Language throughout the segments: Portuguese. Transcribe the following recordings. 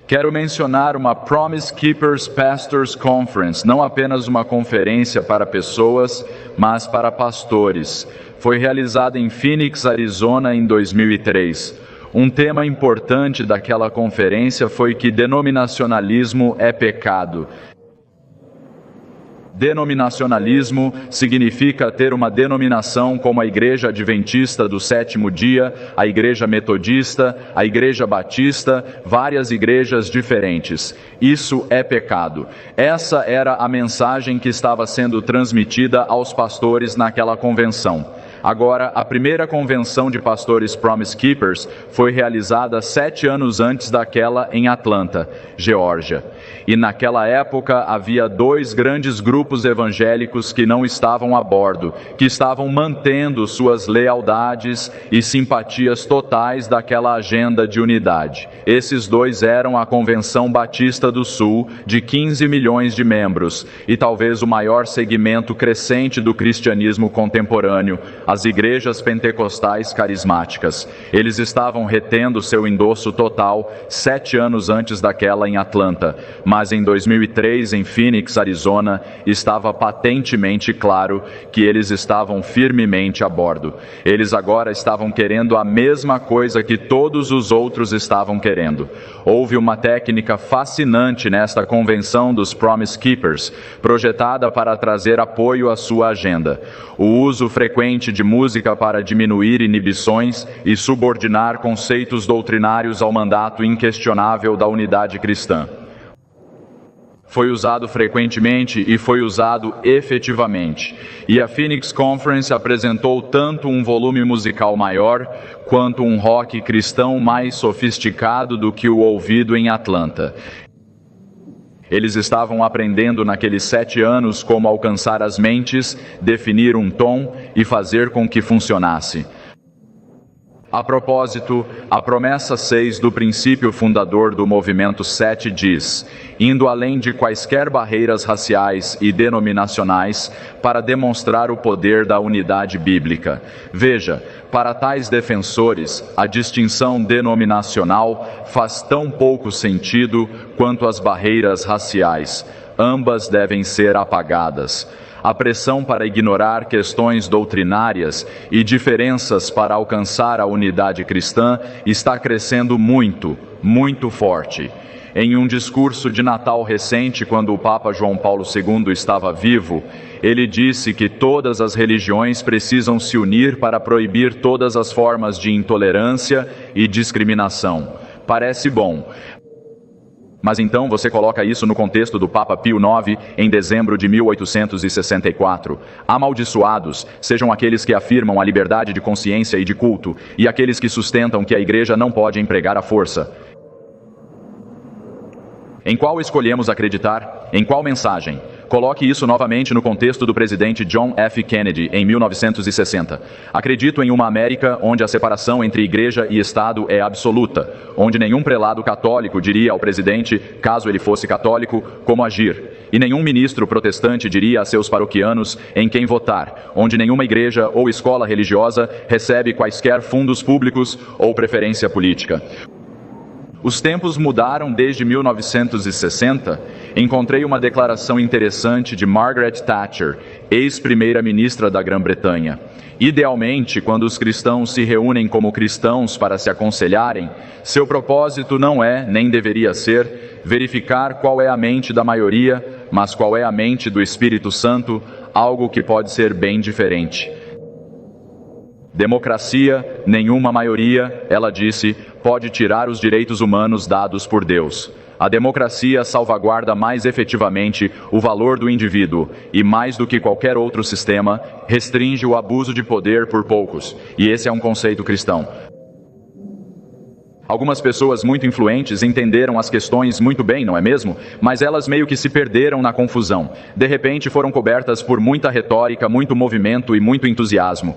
Quero mencionar uma Promise Keepers Pastors Conference, não apenas uma conferência para pessoas, mas para pastores. Foi realizada em Phoenix, Arizona, em 2003. Um tema importante daquela conferência foi que denominacionalismo é pecado. Denominacionalismo significa ter uma denominação como a Igreja Adventista do Sétimo Dia, a Igreja Metodista, a Igreja Batista, várias igrejas diferentes. Isso é pecado. Essa era a mensagem que estava sendo transmitida aos pastores naquela convenção. Agora, a primeira convenção de pastores Promise Keepers foi realizada 7 anos antes daquela em Atlanta, Geórgia. E naquela época havia 2 grandes grupos evangélicos que não estavam a bordo, que estavam mantendo suas lealdades e simpatias totais daquela agenda de unidade. Esses 2 eram a Convenção Batista do Sul, de 15 milhões de membros, e talvez o maior segmento crescente do cristianismo contemporâneo, as igrejas pentecostais carismáticas. Eles estavam retendo seu endosso total 7 anos antes daquela em Atlanta, mas em 2003, em Phoenix, Arizona, estava patentemente claro que eles estavam firmemente a bordo. Eles agora estavam querendo a mesma coisa que todos os outros estavam querendo. Houve uma técnica fascinante nesta convenção dos Promise Keepers, projetada para trazer apoio à sua agenda. O uso frequente de música para diminuir inibições e subordinar conceitos doutrinários ao mandato inquestionável da unidade cristã. Foi usado frequentemente e foi usado efetivamente. E a Phoenix Conference apresentou tanto um volume musical maior, quanto um rock cristão mais sofisticado do que o ouvido em Atlanta. Eles estavam aprendendo naqueles 7 anos como alcançar as mentes, definir um tom e fazer com que funcionasse. A propósito, a promessa 6 do princípio fundador do Movimento 7 diz: indo além de quaisquer barreiras raciais e denominacionais para demonstrar o poder da unidade bíblica. Veja, para tais defensores, a distinção denominacional faz tão pouco sentido quanto as barreiras raciais. Ambas devem ser apagadas. A pressão para ignorar questões doutrinárias e diferenças para alcançar a unidade cristã está crescendo muito, muito forte. Em um discurso de Natal recente, quando o Papa João Paulo II estava vivo, ele disse que todas as religiões precisam se unir para proibir todas as formas de intolerância e discriminação. Parece bom. Mas então você coloca isso no contexto do Papa Pio IX, em dezembro de 1864. Amaldiçoados sejam aqueles que afirmam a liberdade de consciência e de culto, e aqueles que sustentam que a Igreja não pode empregar a força. Em qual escolhemos acreditar? Em qual mensagem? Coloque isso novamente no contexto do presidente John F. Kennedy, em 1960. Acredito em uma América onde a separação entre igreja e Estado é absoluta, onde nenhum prelado católico diria ao presidente, caso ele fosse católico, como agir, e nenhum ministro protestante diria a seus paroquianos em quem votar, onde nenhuma igreja ou escola religiosa recebe quaisquer fundos públicos ou preferência política. Os tempos mudaram desde 1960. Encontrei uma declaração interessante de Margaret Thatcher, ex-primeira-ministra da Grã-Bretanha. Idealmente, quando os cristãos se reúnem como cristãos para se aconselharem, seu propósito não é, nem deveria ser, verificar qual é a mente da maioria, mas qual é a mente do Espírito Santo, algo que pode ser bem diferente. Democracia, nenhuma maioria, ela disse, pode tirar os direitos humanos dados por Deus. A democracia salvaguarda mais efetivamente o valor do indivíduo e, mais do que qualquer outro sistema, restringe o abuso de poder por poucos. E esse é um conceito cristão. Algumas pessoas muito influentes entenderam as questões muito bem, não é mesmo? Mas elas meio que se perderam na confusão. De repente foram cobertas por muita retórica, muito movimento e muito entusiasmo.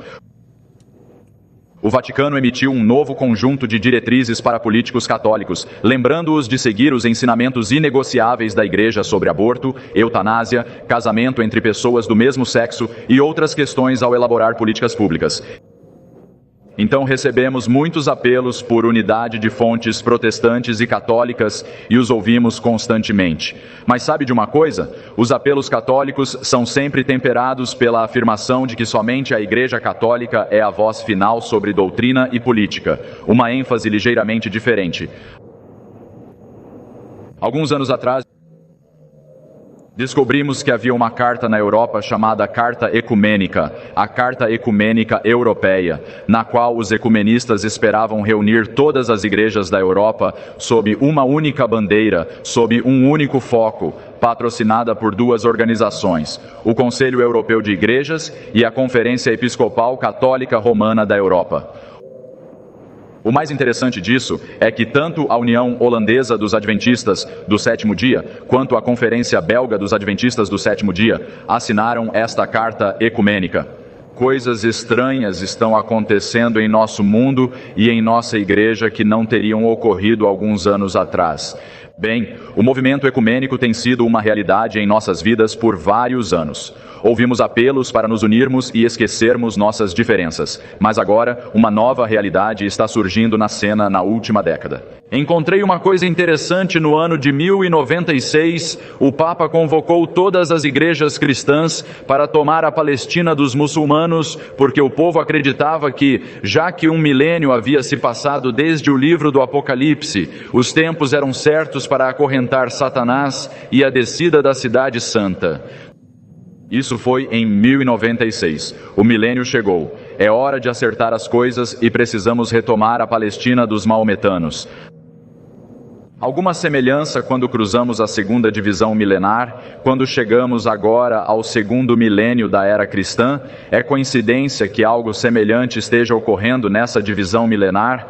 O Vaticano emitiu um novo conjunto de diretrizes para políticos católicos, lembrando-os de seguir os ensinamentos inegociáveis da Igreja sobre aborto, eutanásia, casamento entre pessoas do mesmo sexo e outras questões ao elaborar políticas públicas. Então recebemos muitos apelos por unidade de fontes protestantes e católicas e os ouvimos constantemente. Mas sabe de uma coisa? Os apelos católicos são sempre temperados pela afirmação de que somente a Igreja Católica é a voz final sobre doutrina e política, uma ênfase ligeiramente diferente. Alguns anos atrás, descobrimos que havia uma carta na Europa chamada Carta Ecumênica, a Carta Ecumênica Europeia, na qual os ecumenistas esperavam reunir todas as igrejas da Europa sob uma única bandeira, sob um único foco, patrocinada por duas organizações, o Conselho Europeu de Igrejas e a Conferência Episcopal Católica Romana da Europa. O mais interessante disso é que tanto a União Holandesa dos Adventistas do Sétimo Dia, quanto a Conferência Belga dos Adventistas do Sétimo Dia, assinaram esta carta ecumênica. Coisas estranhas estão acontecendo em nosso mundo e em nossa igreja que não teriam ocorrido alguns anos atrás. Bem, o movimento ecumênico tem sido uma realidade em nossas vidas por vários anos. Ouvimos apelos para nos unirmos e esquecermos nossas diferenças, mas agora uma nova realidade está surgindo na cena na última década. Encontrei uma coisa interessante no ano de 1096, o Papa convocou todas as igrejas cristãs para tomar a Palestina dos muçulmanos, porque o povo acreditava que, já que um milênio havia se passado desde o livro do Apocalipse, os tempos eram certos para acorrentar Satanás e a descida da cidade santa. Isso foi em 1096. O milênio chegou. É hora de acertar as coisas e precisamos retomar a Palestina dos maometanos. Alguma semelhança quando cruzamos a segunda divisão milenar, quando chegamos agora ao segundo milênio da era cristã? É coincidência que algo semelhante esteja ocorrendo nessa divisão milenar?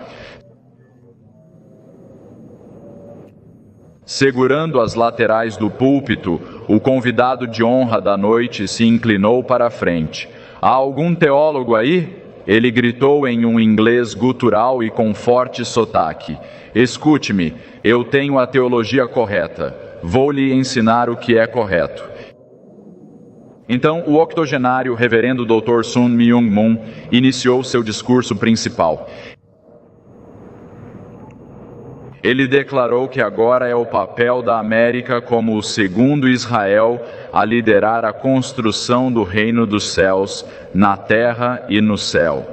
Segurando as laterais do púlpito, o convidado de honra da noite se inclinou para a frente. Há algum teólogo aí? Ele gritou em um inglês gutural e com forte sotaque. Escute-me, eu tenho a teologia correta. Vou lhe ensinar o que é correto. Então, o octogenário reverendo Dr. Sun Myung Moon iniciou seu discurso principal. Ele declarou que agora é o papel da América como o segundo Israel a liderar a construção do reino dos céus, na terra e no céu.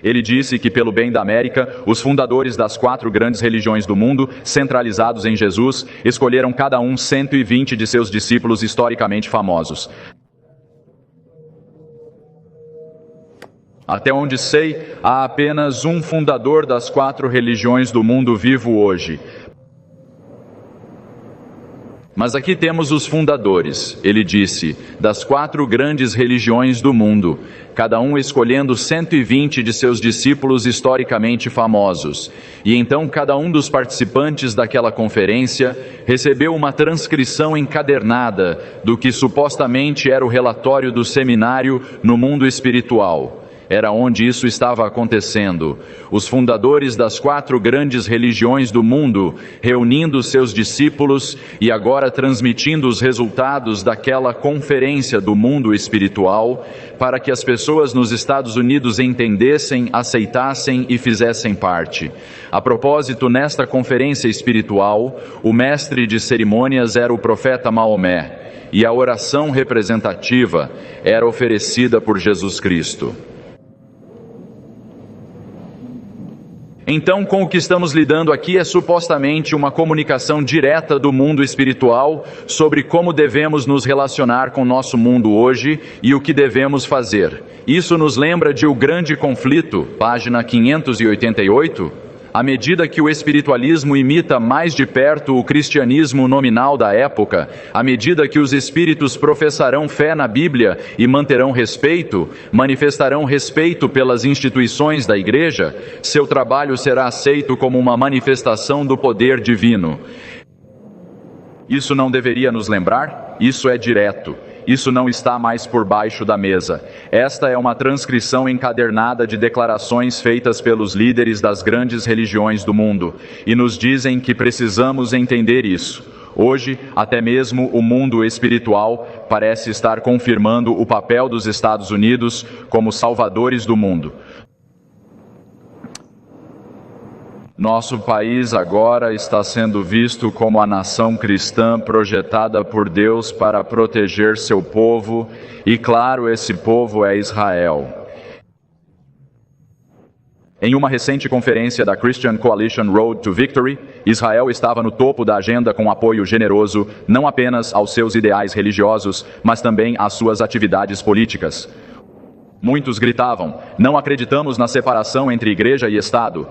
Ele disse que, pelo bem da América, os fundadores das 4 grandes religiões do mundo, centralizados em Jesus, escolheram cada um 120 de seus discípulos historicamente famosos. Até onde sei, há apenas um fundador das 4 religiões do mundo vivo hoje. Mas aqui temos os fundadores, ele disse, das 4 grandes religiões do mundo, cada um escolhendo 120 de seus discípulos historicamente famosos. E então cada um dos participantes daquela conferência recebeu uma transcrição encadernada do que supostamente era o relatório do seminário no mundo espiritual. Era onde isso estava acontecendo. Os fundadores das 4 grandes religiões do mundo, reunindo seus discípulos e agora transmitindo os resultados daquela conferência do mundo espiritual, para que as pessoas nos Estados Unidos entendessem, aceitassem e fizessem parte. A propósito, nesta conferência espiritual, o mestre de cerimônias era o profeta Maomé, e a oração representativa era oferecida por Jesus Cristo. Então, com o que estamos lidando aqui é supostamente uma comunicação direta do mundo espiritual sobre como devemos nos relacionar com o nosso mundo hoje e o que devemos fazer. Isso nos lembra de O Grande Conflito, página 588. À medida que o espiritualismo imita mais de perto o cristianismo nominal da época, à medida que os espíritos professarão fé na Bíblia e manterão respeito, manifestarão respeito pelas instituições da Igreja, seu trabalho será aceito como uma manifestação do poder divino. Isso não deveria nos lembrar? Isso é direto. Isso não está mais por baixo da mesa. Esta é uma transcrição encadernada de declarações feitas pelos líderes das grandes religiões do mundo, e nos dizem que precisamos entender isso. Hoje, até mesmo o mundo espiritual parece estar confirmando o papel dos Estados Unidos como salvadores do mundo. Nosso país agora está sendo visto como a nação cristã projetada por Deus para proteger seu povo, e claro, esse povo é Israel. Em uma recente conferência da Christian Coalition Road to Victory, Israel estava no topo da agenda com apoio generoso não apenas aos seus ideais religiosos, mas também às suas atividades políticas. Muitos gritavam: "Não acreditamos na separação entre igreja e Estado."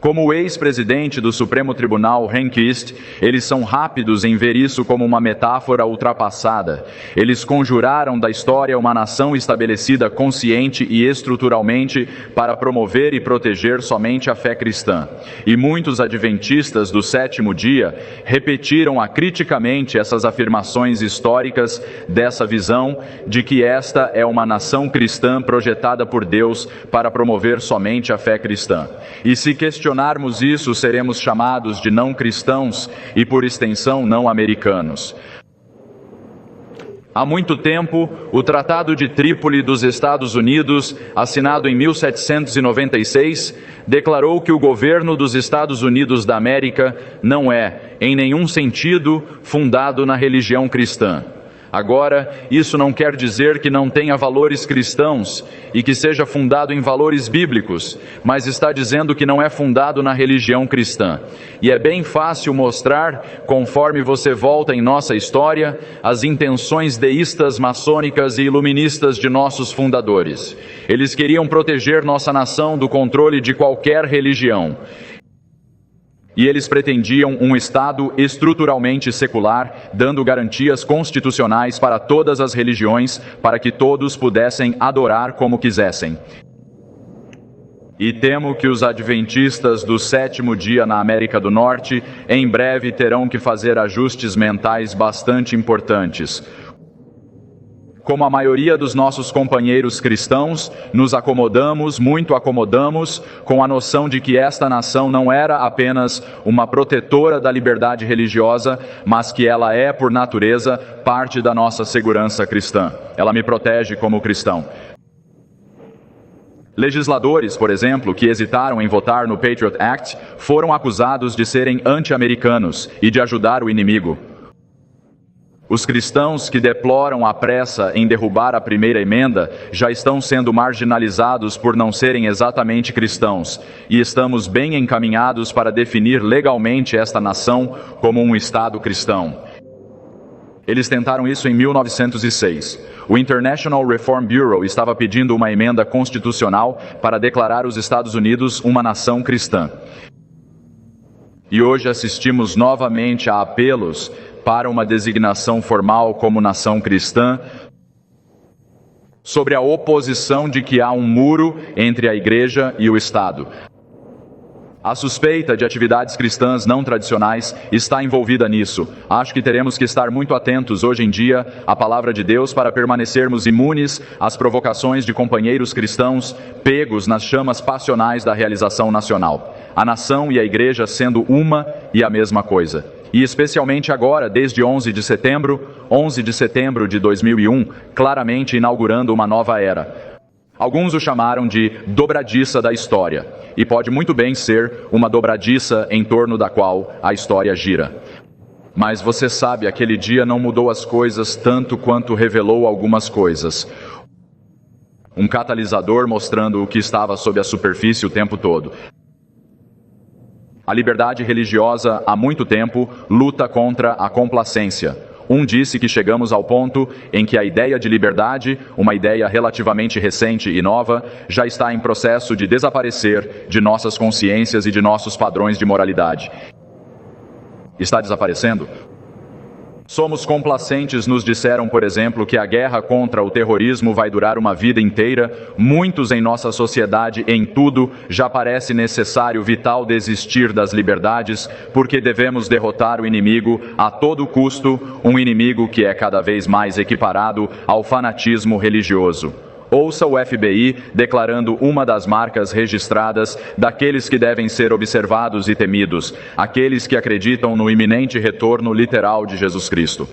Como o ex-presidente do Supremo Tribunal, Rehnquist, eles são rápidos em ver isso como uma metáfora ultrapassada. Eles conjuraram da história uma nação estabelecida consciente e estruturalmente para promover e proteger somente a fé cristã. E muitos adventistas do sétimo dia repetiram acriticamente essas afirmações históricas dessa visão de que esta é uma nação cristã projetada por Deus para promover somente a fé cristã. E se questionarmos isso, seremos chamados de não cristãos e, por extensão, não americanos. Há muito tempo, o Tratado de Trípoli dos Estados Unidos, assinado em 1796, declarou que o governo dos Estados Unidos da América não é, em nenhum sentido, fundado na religião cristã. Agora, isso não quer dizer que não tenha valores cristãos e que seja fundado em valores bíblicos, mas está dizendo que não é fundado na religião cristã. E é bem fácil mostrar, conforme você volta em nossa história, as intenções deístas, maçônicas e iluministas de nossos fundadores. Eles queriam proteger nossa nação do controle de qualquer religião. E eles pretendiam um Estado estruturalmente secular, dando garantias constitucionais para todas as religiões, para que todos pudessem adorar como quisessem. E temo que os adventistas do sétimo dia na América do Norte, em breve terão que fazer ajustes mentais bastante importantes. Como a maioria dos nossos companheiros cristãos, nos acomodamos, muito acomodamos, com a noção de que esta nação não era apenas uma protetora da liberdade religiosa, mas que ela é, por natureza, parte da nossa segurança cristã. Ela me protege como cristão. Legisladores, por exemplo, que hesitaram em votar no Patriot Act, foram acusados de serem anti-americanos e de ajudar o inimigo. Os cristãos que deploram a pressa em derrubar a primeira emenda já estão sendo marginalizados por não serem exatamente cristãos, e estamos bem encaminhados para definir legalmente esta nação como um Estado cristão. Eles tentaram isso em 1906. O International Reform Bureau estava pedindo uma emenda constitucional para declarar os Estados Unidos uma nação cristã. E hoje assistimos novamente a apelos para uma designação formal como nação cristã, sobre a oposição de que há um muro entre a igreja e o Estado. A suspeita de atividades cristãs não tradicionais está envolvida nisso. Acho que teremos que estar muito atentos hoje em dia à palavra de Deus para permanecermos imunes às provocações de companheiros cristãos pegos nas chamas passionais da realização nacional. A nação e a igreja sendo uma e a mesma coisa. E especialmente agora, desde 11 de setembro de 2001, claramente inaugurando uma nova era. Alguns o chamaram de dobradiça da história, e pode muito bem ser uma dobradiça em torno da qual a história gira. Mas você sabe, aquele dia não mudou as coisas tanto quanto revelou algumas coisas. Um catalisador mostrando o que estava sob a superfície o tempo todo. A liberdade religiosa, há muito tempo, luta contra a complacência. Um disse que chegamos ao ponto em que a ideia de liberdade, uma ideia relativamente recente e nova, já está em processo de desaparecer de nossas consciências e de nossos padrões de moralidade. Está desaparecendo? Somos complacentes, nos disseram, por exemplo, que a guerra contra o terrorismo vai durar uma vida inteira. Muitos em nossa sociedade, em tudo, já parece necessário, vital desistir das liberdades, porque devemos derrotar o inimigo a todo custo, um inimigo que é cada vez mais equiparado ao fanatismo religioso. Ouça o FBI declarando uma das marcas registradas daqueles que devem ser observados e temidos, aqueles que acreditam no iminente retorno literal de Jesus Cristo.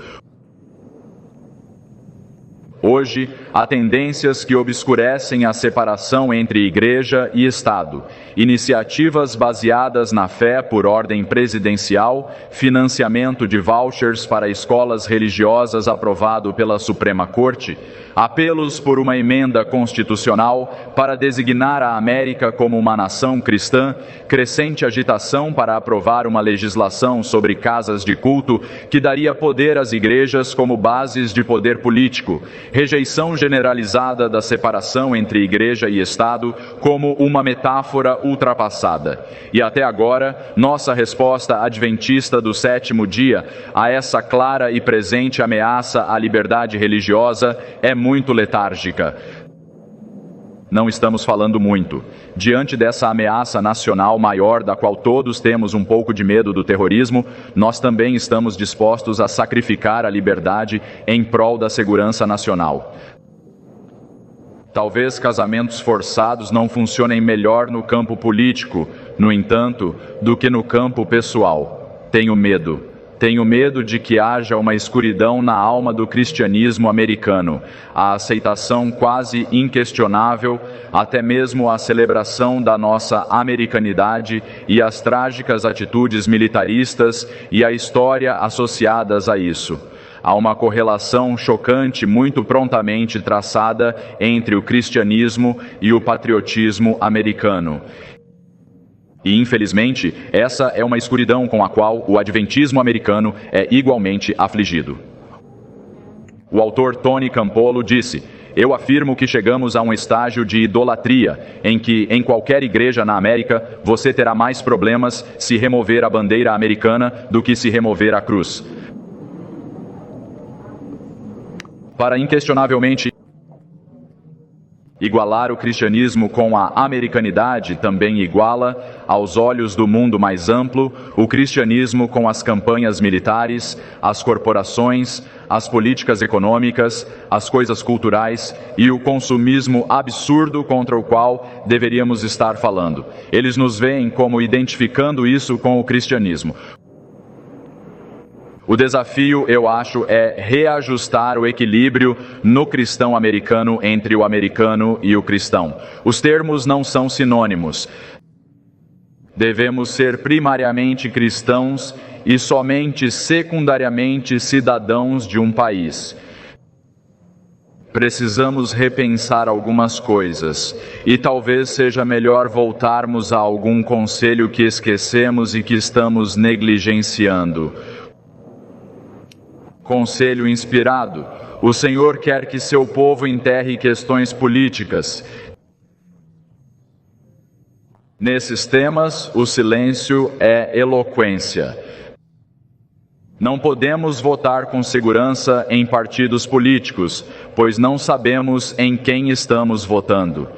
Hoje, há tendências que obscurecem a separação entre Igreja e Estado, iniciativas baseadas na fé por ordem presidencial, financiamento de vouchers para escolas religiosas aprovado pela Suprema Corte, apelos por uma emenda constitucional para designar a América como uma nação cristã, crescente agitação para aprovar uma legislação sobre casas de culto que daria poder às igrejas como bases de poder político, rejeição generalizada da separação entre Igreja e Estado como uma metáfora ultrapassada. E até agora, nossa resposta adventista do sétimo dia a essa clara e presente ameaça à liberdade religiosa é muito letárgica. Não estamos falando muito. Diante dessa ameaça nacional maior, da qual todos temos um pouco de medo do terrorismo, nós também estamos dispostos a sacrificar a liberdade em prol da segurança nacional. Talvez casamentos forçados não funcionem melhor no campo político, no entanto, do que no campo pessoal. Tenho medo. Tenho medo de que haja uma escuridão na alma do cristianismo americano, a aceitação quase inquestionável, até mesmo a celebração da nossa americanidade e as trágicas atitudes militaristas e a história associadas a isso. Há uma correlação chocante muito prontamente traçada entre o cristianismo e o patriotismo americano. E, infelizmente, essa é uma escuridão com a qual o adventismo americano é igualmente afligido. O autor Tony Campolo disse: "Eu afirmo que chegamos a um estágio de idolatria, em que, em qualquer igreja na América, você terá mais problemas se remover a bandeira americana do que se remover a cruz." Para inquestionavelmente igualar o cristianismo com a americanidade também iguala, aos olhos do mundo mais amplo, o cristianismo com as campanhas militares, as corporações, as políticas econômicas, as coisas culturais e o consumismo absurdo contra o qual deveríamos estar falando. Eles nos veem como identificando isso com o cristianismo. O desafio, eu acho, é reajustar o equilíbrio no cristão americano entre o americano e o cristão. Os termos não são sinônimos. Devemos ser primariamente cristãos e somente secundariamente cidadãos de um país. Precisamos repensar algumas coisas, e talvez seja melhor voltarmos a algum conselho que esquecemos e que estamos negligenciando. Conselho inspirado: o Senhor quer que seu povo enterre questões políticas. Nesses temas, o silêncio é eloquência. Não podemos votar com segurança em partidos políticos, pois não sabemos em quem estamos votando.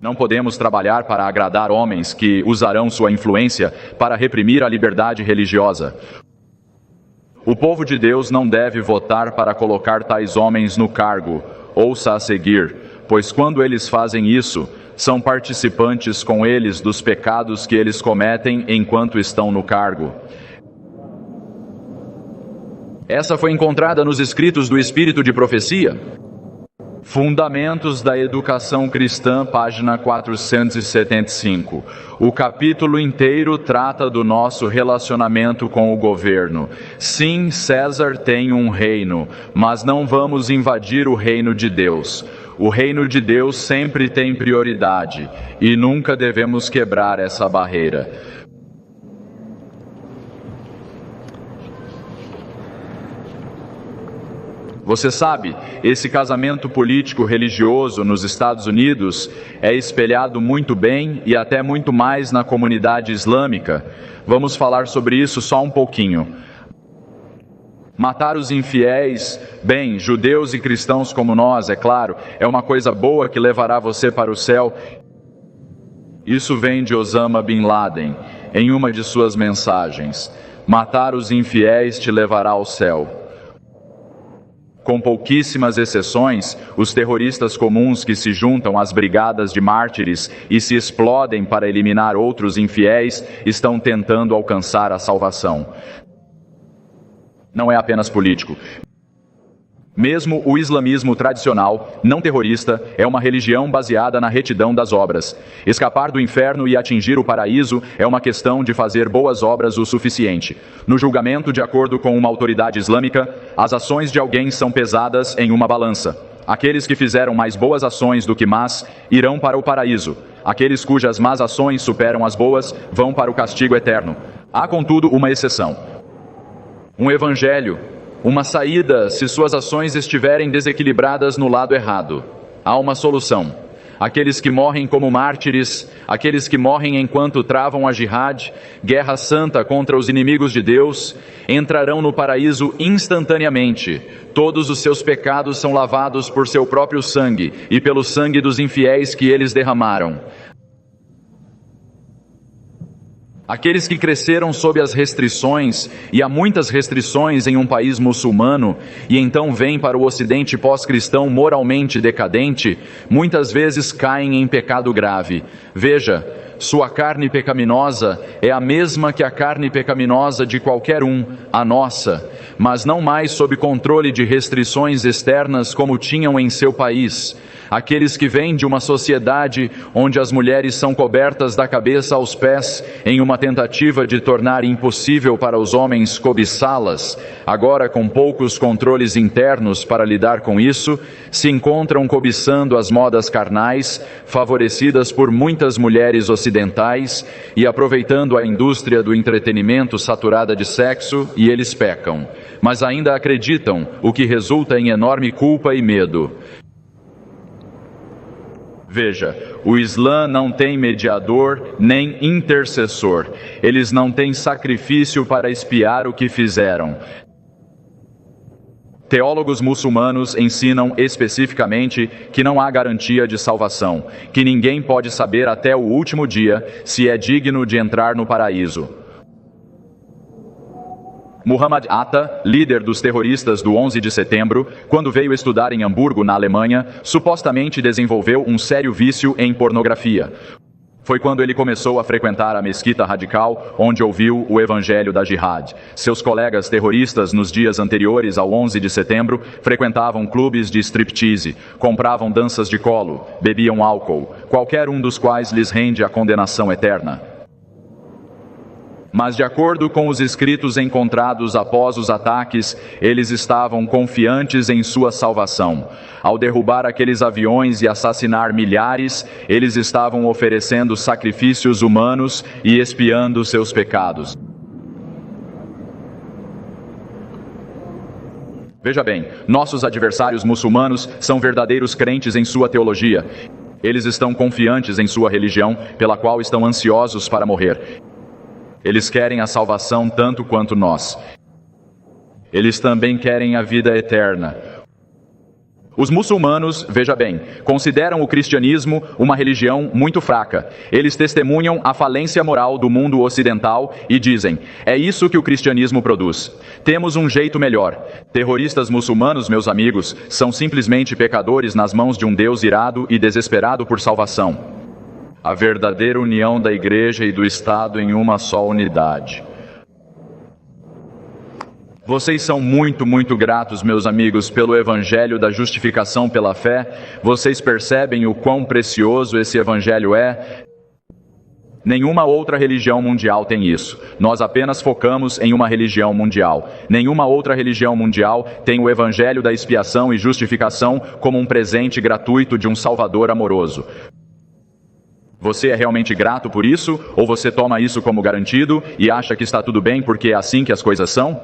Não podemos trabalhar para agradar homens que usarão sua influência para reprimir a liberdade religiosa. O povo de Deus não deve votar para colocar tais homens no cargo, ouça a seguir, pois quando eles fazem isso, são participantes com eles dos pecados que eles cometem enquanto estão no cargo. Essa foi encontrada nos escritos do Espírito de Profecia. Fundamentos da Educação Cristã, página 475. O capítulo inteiro trata do nosso relacionamento com o governo. Sim, César tem um reino, mas não vamos invadir o reino de Deus. O reino de Deus sempre tem prioridade, e nunca devemos quebrar essa barreira. Você sabe, esse casamento político-religioso nos Estados Unidos é espelhado muito bem e até muito mais na comunidade islâmica. Vamos falar sobre isso só um pouquinho. Matar os infiéis, bem, judeus e cristãos como nós, é claro, é uma coisa boa que levará você para o céu. Isso vem de Osama Bin Laden, em uma de suas mensagens. Matar os infiéis te levará ao céu. Com pouquíssimas exceções, os terroristas comuns que se juntam às brigadas de mártires e se explodem para eliminar outros infiéis estão tentando alcançar a salvação. Não é apenas político. Mesmo o islamismo tradicional, não terrorista, é uma religião baseada na retidão das obras. Escapar do inferno e atingir o paraíso é uma questão de fazer boas obras o suficiente. No julgamento, de acordo com uma autoridade islâmica, as ações de alguém são pesadas em uma balança. Aqueles que fizeram mais boas ações do que más irão para o paraíso. Aqueles cujas más ações superam as boas vão para o castigo eterno. Há, contudo, uma exceção. Um evangelho, uma saída se suas ações estiverem desequilibradas no lado errado. Há uma solução. Aqueles que morrem como mártires, aqueles que morrem enquanto travam a jihad, guerra santa contra os inimigos de Deus, entrarão no paraíso instantaneamente. Todos os seus pecados são lavados por seu próprio sangue e pelo sangue dos infiéis que eles derramaram. Aqueles que cresceram sob as restrições, e há muitas restrições em um país muçulmano, e então vêm para o ocidente pós-cristão moralmente decadente, muitas vezes caem em pecado grave. Veja, sua carne pecaminosa é a mesma que a carne pecaminosa de qualquer um, a nossa, mas não mais sob controle de restrições externas como tinham em seu país. Aqueles que vêm de uma sociedade onde as mulheres são cobertas da cabeça aos pés em uma tentativa de tornar impossível para os homens cobiçá-las, agora com poucos controles internos para lidar com isso, se encontram cobiçando as modas carnais, favorecidas por muitas mulheres ocidentais e aproveitando a indústria do entretenimento saturada de sexo, e eles pecam, mas ainda acreditam, o que resulta em enorme culpa e medo. Veja, o Islã não tem mediador nem intercessor. Eles não têm sacrifício para expiar o que fizeram. Teólogos muçulmanos ensinam especificamente que não há garantia de salvação, que ninguém pode saber até o último dia se é digno de entrar no paraíso. Muhammad Atta, líder dos terroristas do 11 de setembro, quando veio estudar em Hamburgo, na Alemanha, supostamente desenvolveu um sério vício em pornografia. Foi quando ele começou a frequentar a mesquita radical, onde ouviu o evangelho da jihad. Seus colegas terroristas, nos dias anteriores ao 11 de setembro, frequentavam clubes de striptease, compravam danças de colo, bebiam álcool, qualquer um dos quais lhes rende a condenação eterna. Mas, de acordo com os escritos encontrados após os ataques, eles estavam confiantes em sua salvação. Ao derrubar aqueles aviões e assassinar milhares, eles estavam oferecendo sacrifícios humanos e expiando seus pecados. Veja bem, nossos adversários muçulmanos são verdadeiros crentes em sua teologia. Eles estão confiantes em sua religião, pela qual estão ansiosos para morrer. Eles querem a salvação tanto quanto nós. Eles também querem a vida eterna. Os muçulmanos, veja bem, consideram o cristianismo uma religião muito fraca. Eles testemunham a falência moral do mundo ocidental e dizem: é isso que o cristianismo produz. Temos um jeito melhor. Terroristas muçulmanos, meus amigos, são simplesmente pecadores nas mãos de um Deus irado e desesperado por salvação. A verdadeira união da Igreja e do Estado em uma só unidade. Vocês são muito gratos, meus amigos, pelo Evangelho da justificação pela fé. Vocês percebem o quão precioso esse Evangelho é? Nenhuma outra religião mundial tem isso. Nós apenas focamos em uma religião mundial. Nenhuma outra religião mundial tem o Evangelho da expiação e justificação como um presente gratuito de um Salvador amoroso. Você é realmente grato por isso? Ou você toma isso como garantido e acha que está tudo bem porque é assim que as coisas são?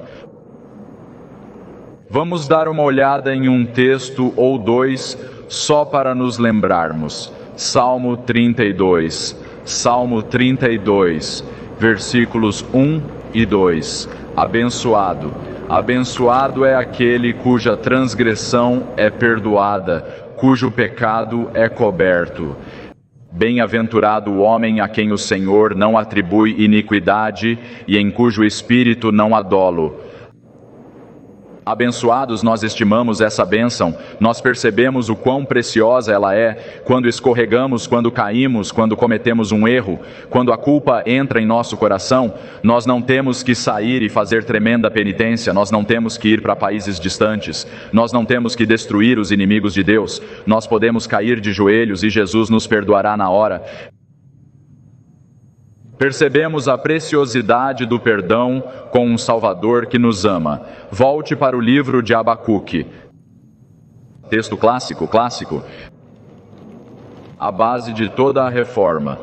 Vamos dar uma olhada em um texto ou dois só para nos lembrarmos. Salmo 32. Salmo 32, versículos 1 e 2. Abençoado. Abençoado é aquele cuja transgressão é perdoada, cujo pecado é coberto. Bem-aventurado o homem a quem o Senhor não atribui iniquidade e em cujo espírito não há dolo. Abençoados nós estimamos essa bênção, nós percebemos o quão preciosa ela é quando escorregamos, quando caímos, quando cometemos um erro, quando a culpa entra em nosso coração. Nós não temos que sair e fazer tremenda penitência, nós não temos que ir para países distantes, nós não temos que destruir os inimigos de Deus, nós podemos cair de joelhos e Jesus nos perdoará na hora. Percebemos a preciosidade do perdão com um Salvador que nos ama. Volte para o livro de Abacuque. Texto clássico. A base de toda a reforma.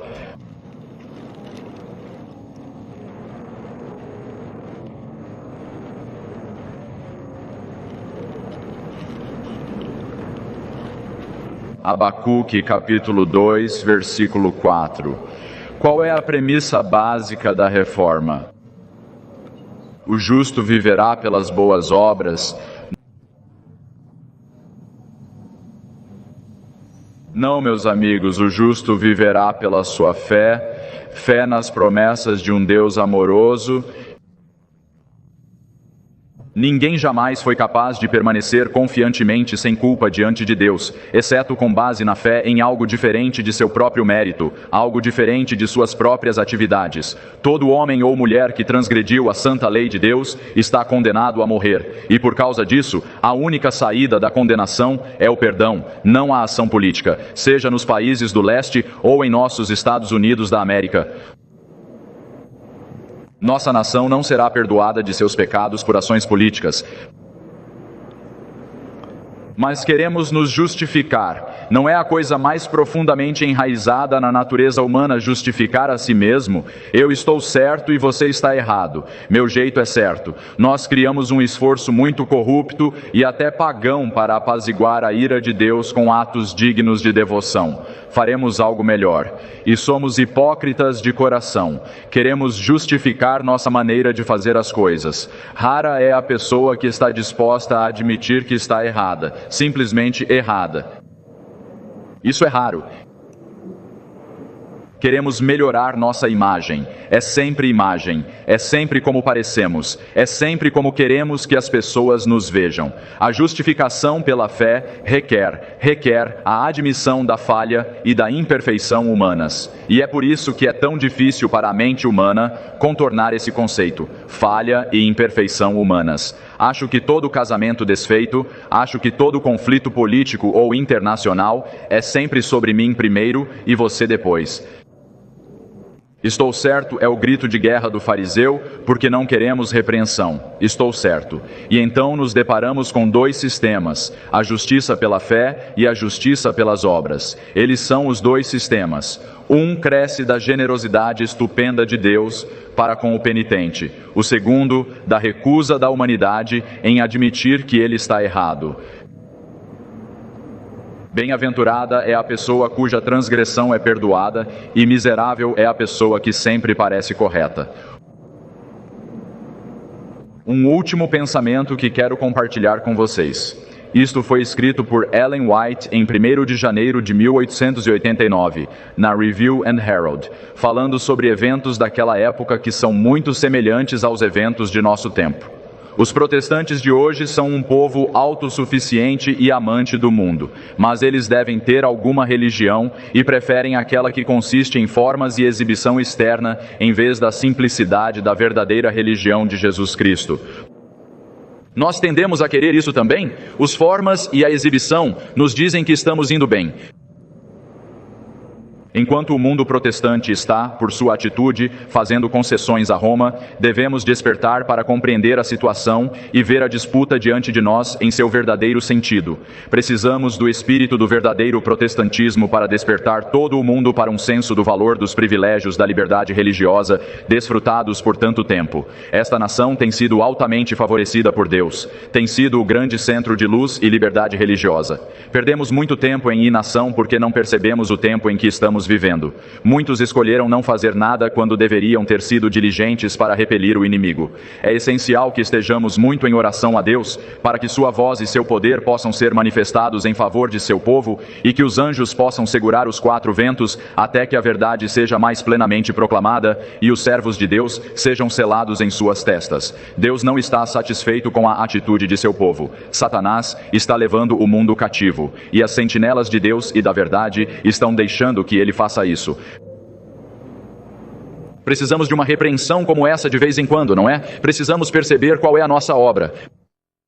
Abacuque, capítulo 2, versículo 4. Qual é a premissa básica da reforma? O justo viverá pelas boas obras. Não, meus amigos, o justo viverá pela sua fé, fé nas promessas de um Deus amoroso. Ninguém jamais foi capaz de permanecer confiantemente sem culpa diante de Deus, exceto com base na fé em algo diferente de seu próprio mérito, algo diferente de suas próprias atividades. Todo homem ou mulher que transgrediu a santa lei de Deus está condenado a morrer. E por causa disso, a única saída da condenação é o perdão, não a ação política, seja nos países do leste ou em nossos Estados Unidos da América. Nossa nação não será perdoada de seus pecados por ações políticas. Mas queremos nos justificar. Não é a coisa mais profundamente enraizada na natureza humana justificar a si mesmo? Eu estou certo e você está errado. Meu jeito é certo. Nós criamos um esforço muito corrupto e até pagão para apaziguar a ira de Deus com atos dignos de devoção. Faremos algo melhor. E somos hipócritas de coração. Queremos justificar nossa maneira de fazer as coisas. Rara é a pessoa que está disposta a admitir que está errada. Simplesmente errada. Isso é raro. Queremos melhorar nossa imagem. É sempre imagem. É sempre como parecemos. É sempre como queremos que as pessoas nos vejam. A justificação pela fé requer a admissão da falha e da imperfeição humanas. E é por isso que é tão difícil para a mente humana contornar esse conceito: falha e imperfeição humanas. Acho que todo casamento desfeito, acho que todo conflito político ou internacional é sempre sobre mim primeiro e você depois. Estou certo é o grito de guerra do fariseu, porque não queremos repreensão. Estou certo. E então nos deparamos com dois sistemas, a justiça pela fé e a justiça pelas obras. Eles são os dois sistemas. Um cresce da generosidade estupenda de Deus para com o penitente. O segundo, da recusa da humanidade em admitir que ele está errado. Bem-aventurada é a pessoa cuja transgressão é perdoada, e miserável é a pessoa que sempre parece correta. Um último pensamento que quero compartilhar com vocês. Isto foi escrito por Ellen White em 1º de janeiro de 1889, na Review and Herald, falando sobre eventos daquela época que são muito semelhantes aos eventos de nosso tempo. Os protestantes de hoje são um povo autossuficiente e amante do mundo, mas eles devem ter alguma religião e preferem aquela que consiste em formas e exibição externa em vez da simplicidade da verdadeira religião de Jesus Cristo. Nós tendemos a querer isso também? Os formas e a exibição nos dizem que estamos indo bem. Enquanto o mundo protestante está, por sua atitude, fazendo concessões a Roma, devemos despertar para compreender a situação e ver a disputa diante de nós em seu verdadeiro sentido. Precisamos do espírito do verdadeiro protestantismo para despertar todo o mundo para um senso do valor dos privilégios da liberdade religiosa desfrutados por tanto tempo. Esta nação tem sido altamente favorecida por Deus. Tem sido o grande centro de luz e liberdade religiosa. Perdemos muito tempo em inação porque não percebemos o tempo em que estamos estamos vivendo. Muitos escolheram não fazer nada quando deveriam ter sido diligentes para repelir o inimigo. É essencial que estejamos muito em oração a Deus para que sua voz e seu poder possam ser manifestados em favor de seu povo e que os anjos possam segurar os quatro ventos até que a verdade seja mais plenamente proclamada e os servos de Deus sejam selados em suas testas. Deus não está satisfeito com a atitude de seu povo. Satanás está levando o mundo cativo e as sentinelas de Deus e da verdade estão deixando que ele faça isso. Precisamos de uma repreensão como essa de vez em quando, não é? Precisamos perceber qual é a nossa obra.